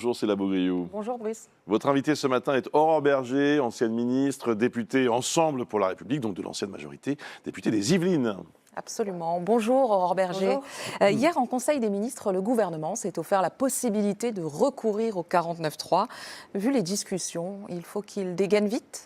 Bonjour, c'est Labogriou. Bonjour Brice. Votre invitée ce matin est Aurore Bergé, ancienne ministre, députée Ensemble pour la République, donc de l'ancienne majorité, députée des Yvelines. Absolument. Bonjour Aurore Bergé. Bonjour. Hier, en Conseil des ministres, le gouvernement s'est offert la possibilité de recourir au 49.3. Vu les discussions, il faut qu'il dégaine vite.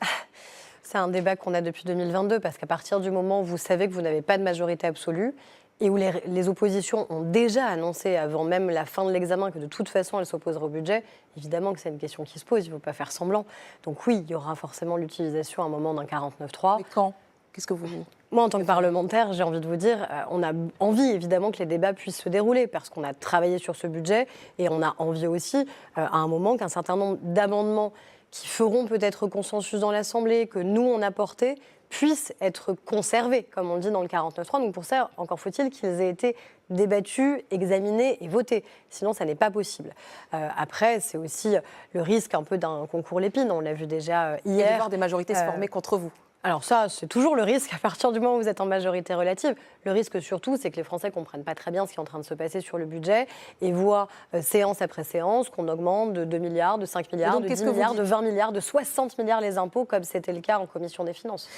C'est un débat qu'on a depuis 2022, parce qu'à partir du moment où vous savez que vous n'avez pas de majorité absolue, et où les oppositions ont déjà annoncé, avant même la fin de l'examen, que de toute façon elles s'opposeraient au budget, évidemment que c'est une question qui se pose, il ne faut pas faire semblant. Donc oui, il y aura forcément l'utilisation à un moment d'un 49.3. Mais quand ? Qu'est-ce que vous... Moi, en tant que parlementaire, j'ai envie de vous dire, on a envie évidemment que les débats puissent se dérouler, parce qu'on a travaillé sur ce budget, et on a envie aussi, à un moment, qu'un certain nombre d'amendements qui feront peut-être consensus dans l'Assemblée, que nous, on a portés, puissent être conservés, comme on dit dans le 49.3. Donc pour ça, encore faut-il qu'ils aient été débattus, examinés et votés. Sinon, ça n'est pas possible. Après, c'est aussi le risque un peu d'un concours Lépine. On l'a vu déjà hier. Il va y avoir des majorités se former contre vous. Alors ça, c'est toujours le risque à partir du moment où vous êtes en majorité relative. Le risque surtout, c'est que les Français ne comprennent pas très bien ce qui est en train de se passer sur le budget et voient séance après séance qu'on augmente de 2 milliards, de 5 milliards, donc, de 10 milliards, de 20 milliards, de 60 milliards les impôts, comme c'était le cas en commission des finances.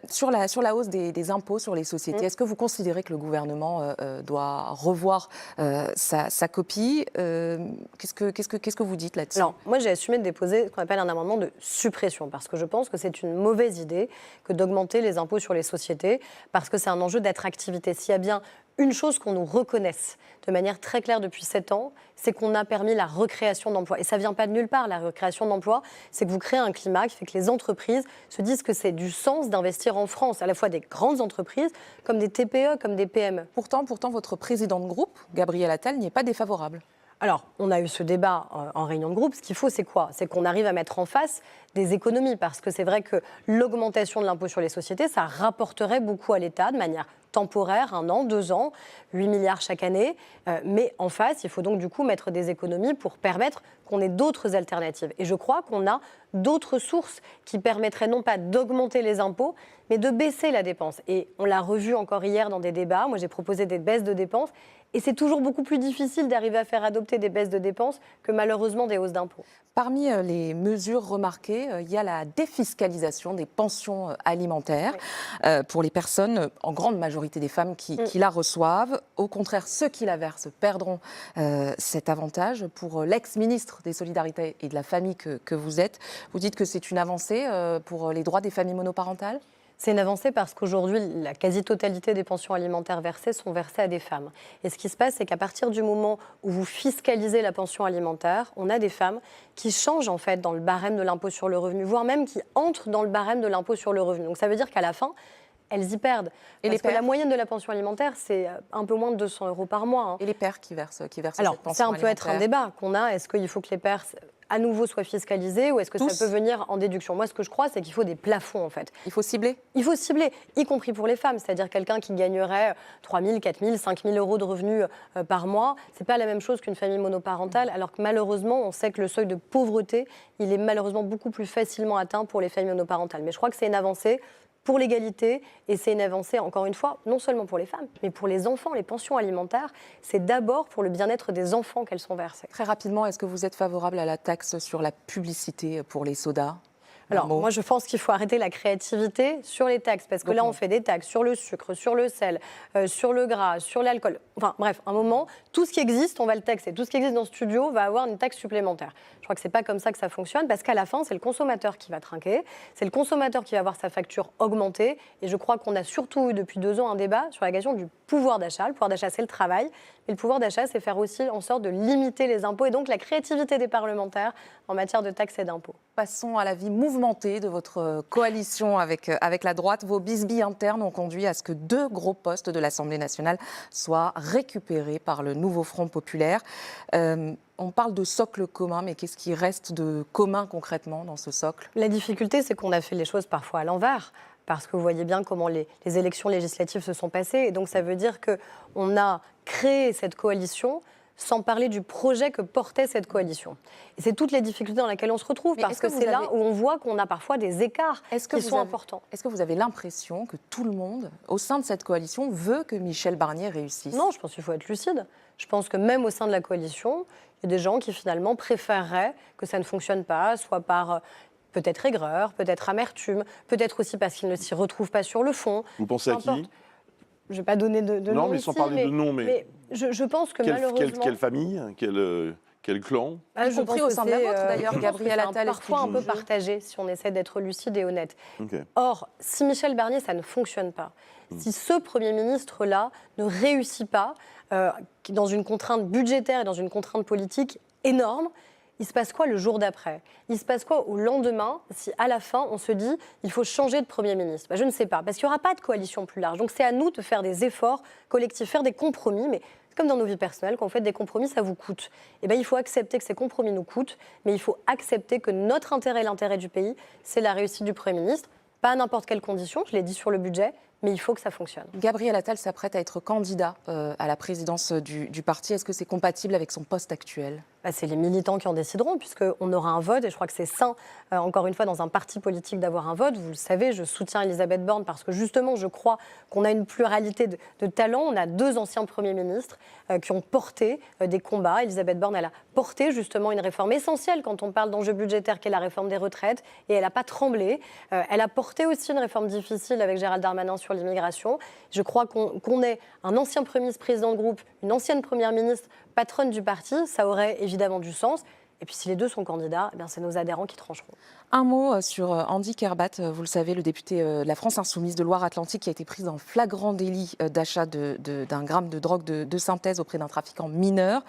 Sur la hausse des impôts sur les sociétés, est-ce que vous considérez que le gouvernement doit revoir sa copie qu'est-ce que vous dites là-dessus? Alors, moi, j'ai assumé de déposer ce qu'on appelle un amendement de suppression, parce que je pense que c'est une mauvaise idée que d'augmenter les impôts sur les sociétés, parce que c'est un enjeu d'attractivité. S'il y a bien une chose qu'on nous reconnaisse de manière très claire depuis 7 ans, c'est qu'on a permis la recréation d'emplois. Et ça ne vient pas de nulle part, la recréation d'emplois, c'est que vous créez un climat qui fait que les entreprises se disent que c'est du sens d'investir en France, à la fois des grandes entreprises, comme des TPE, comme des PME. Pourtant, votre président de groupe, Gabriel Attal, n'y est pas défavorable. Alors, on a eu ce débat en réunion de groupe. Ce qu'il faut, c'est quoi? C'est qu'on arrive à mettre en face des économies. Parce que c'est vrai que l'augmentation de l'impôt sur les sociétés, ça rapporterait beaucoup à l'État de manière temporaire, 1 an, 2 ans, 8 milliards chaque année. Mais en face, il faut donc du coup mettre des économies pour permettre qu'on ait d'autres alternatives. Et je crois qu'on a d'autres sources qui permettraient non pas d'augmenter les impôts, mais de baisser la dépense. Et on l'a revu encore hier dans des débats. Moi, j'ai proposé des baisses de dépenses. Et c'est toujours beaucoup plus difficile d'arriver à faire adopter des baisses de dépenses que malheureusement des hausses d'impôts. Parmi les mesures remarquées, il y a la défiscalisation des pensions alimentaires pour les personnes, en grande majorité des femmes, qui la reçoivent. Au contraire, ceux qui la versent perdront cet avantage. Pour l'ex-ministre des Solidarités et de la Famille que vous êtes, vous dites que c'est une avancée pour les droits des familles monoparentales ? C'est une avancée parce qu'aujourd'hui, la quasi-totalité des pensions alimentaires versées sont versées à des femmes. Et ce qui se passe, c'est qu'à partir du moment où vous fiscalisez la pension alimentaire, on a des femmes qui changent en fait dans le barème de l'impôt sur le revenu, voire même qui entrent dans le barème de l'impôt sur le revenu. Donc ça veut dire qu'à la fin, elles y perdent. Et parce que la moyenne de la pension alimentaire, c'est un peu moins de 200 € par mois. Et les pères qui versent Alors, cette pension ça alimentaire. peut être un débat qu'on a. Est-ce qu'il faut que les pères à nouveau soient fiscalisés ou est-ce que ça peut venir en déduction? Moi, ce que je crois, c'est qu'il faut des plafonds, en fait. Il faut cibler? Il faut cibler, y compris pour les femmes. C'est-à-dire quelqu'un qui gagnerait 3 000, 4 000, 5 000 € de revenus par mois. Ce n'est pas la même chose qu'une famille monoparentale, alors que malheureusement, on sait que le seuil de pauvreté, il est malheureusement beaucoup plus facilement atteint pour les familles monoparentales. Mais je crois que c'est une avancée pour l'égalité, et c'est une avancée, encore une fois, non seulement pour les femmes, mais pour les enfants. Les pensions alimentaires, c'est d'abord pour le bien-être des enfants qu'elles sont versées. Très rapidement, est-ce que vous êtes favorable à la taxe sur la publicité pour les sodas ? Alors, moi, je pense qu'il faut arrêter la créativité sur les taxes, parce que là, on fait des taxes sur le sucre, sur le sel, sur le gras, sur l'alcool. Enfin, bref, un moment, tout ce qui existe, on va le taxer. Tout ce qui existe dans le studio va avoir une taxe supplémentaire. Je crois que c'est pas comme ça que ça fonctionne, parce qu'à la fin, c'est le consommateur qui va trinquer, c'est le consommateur qui va voir sa facture augmenter. Et je crois qu'on a surtout eu depuis 2 ans un débat sur la question du pouvoir d'achat. Le pouvoir d'achat, c'est le travail. Mais le pouvoir d'achat, c'est faire aussi en sorte de limiter les impôts et donc la créativité des parlementaires en matière de taxes et d'impôts. Passons à la vie mouvementée de votre coalition avec la droite. Vos bisbilles internes ont conduit à ce que 2 gros postes de l'Assemblée nationale soient récupérés par le nouveau Front populaire. On parle de socle commun, mais qu'est-ce qui reste de commun concrètement dans ce socle? La difficulté, c'est qu'on a fait les choses parfois à l'envers. Parce que vous voyez bien comment les élections législatives se sont passées. Et donc, ça veut dire qu'on a créé cette coalition sans parler du projet que portait cette coalition. Et c'est toutes les difficultés dans lesquelles on se retrouve, parce que c'est là où on voit qu'on a parfois des écarts qui sont importants. Est-ce que vous avez l'impression que tout le monde, au sein de cette coalition, veut que Michel Barnier réussisse? Non, je pense qu'il faut être lucide. Je pense que même au sein de la coalition, Il y a des gens qui finalement préféreraient que ça ne fonctionne pas, soit par peut-être aigreur, peut-être amertume, peut-être aussi parce qu'ils ne s'y retrouvent pas sur le fond. Vous pensez à qui? Je ne vais pas donner de nom Non, mais ici, sans parler de nom, mais je pense que malheureusement... quelle famille, quel clan? Je compris pense au que sein de la c'est, vôtre, d'ailleurs, je pense Gabriel que c'est Attal, parfois un peu explique-nous. partagé, si on essaie d'être lucide et honnête. Ok. Or, si Michel Barnier, ça ne fonctionne pas, si ce Premier ministre-là ne réussit pas, dans une contrainte budgétaire et dans une contrainte politique énorme, il se passe quoi le jour d'après? Il se passe quoi au lendemain si à la fin on se dit il faut changer de Premier ministre? Je ne sais pas, parce qu'il n'y aura pas de coalition plus large. Donc c'est à nous de faire des efforts collectifs, faire des compromis, mais c'est comme dans nos vies personnelles, quand vous faites des compromis, ça vous coûte. Il faut accepter que ces compromis nous coûtent, mais il faut accepter que notre intérêt et l'intérêt du pays, c'est la réussite du Premier ministre, pas à n'importe quelle condition, je l'ai dit sur le budget, mais il faut que ça fonctionne. Gabriel Attal s'apprête à être candidat à la présidence du parti. Est-ce que c'est compatible avec son poste actuel? C'est les militants qui en décideront, puisqu'on aura un vote, et je crois que c'est sain, encore une fois, dans un parti politique d'avoir un vote. Vous le savez, je soutiens Elisabeth Borne parce que justement, je crois qu'on a une pluralité de talents. On a 2 anciens premiers ministres qui ont porté des combats. Elisabeth Borne, elle a porté justement une réforme essentielle quand on parle d'enjeux budgétaires, qui est la réforme des retraites, et elle n'a pas tremblé. Elle a porté aussi une réforme difficile avec Gérald Darmanin sur l'immigration. Je crois qu'on ait un ancien Premier ministre président de groupe, une ancienne Première ministre patronne du parti, ça aurait évidemment du sens. Et puis si les deux sont candidats, c'est nos adhérents qui trancheront. Un mot sur Andy Kerbat, vous le savez, le député de la France Insoumise de Loire-Atlantique qui a été pris en flagrant délit d'achat d'un gramme de drogue de synthèse auprès d'un trafiquant mineur.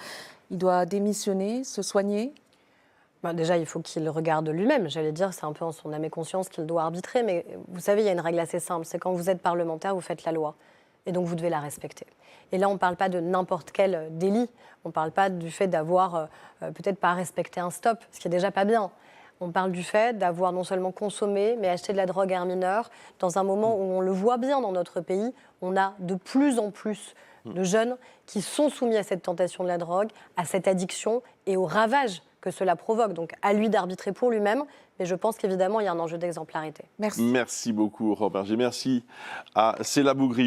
Il doit démissionner, se soigner? Déjà, il faut qu'il regarde lui-même. J'allais dire, c'est un peu en son âme et conscience qu'il doit arbitrer. Mais vous savez, il y a une règle assez simple. C'est quand vous êtes parlementaire, vous faites la loi. Et donc, vous devez la respecter. Et là, on ne parle pas de n'importe quel délit. On ne parle pas du fait d'avoir peut-être pas respecté un stop, ce qui est déjà pas bien. On parle du fait d'avoir non seulement consommé, mais acheté de la drogue à un mineur, dans un moment où on le voit bien dans notre pays, on a de plus en plus de jeunes qui sont soumis à cette tentation de la drogue, à cette addiction et aux ravages que cela provoque. Donc, à lui d'arbitrer pour lui-même, mais je pense qu'évidemment, il y a un enjeu d'exemplarité. Merci. Merci beaucoup, Aurore Bergé. Merci à Céla Bougri.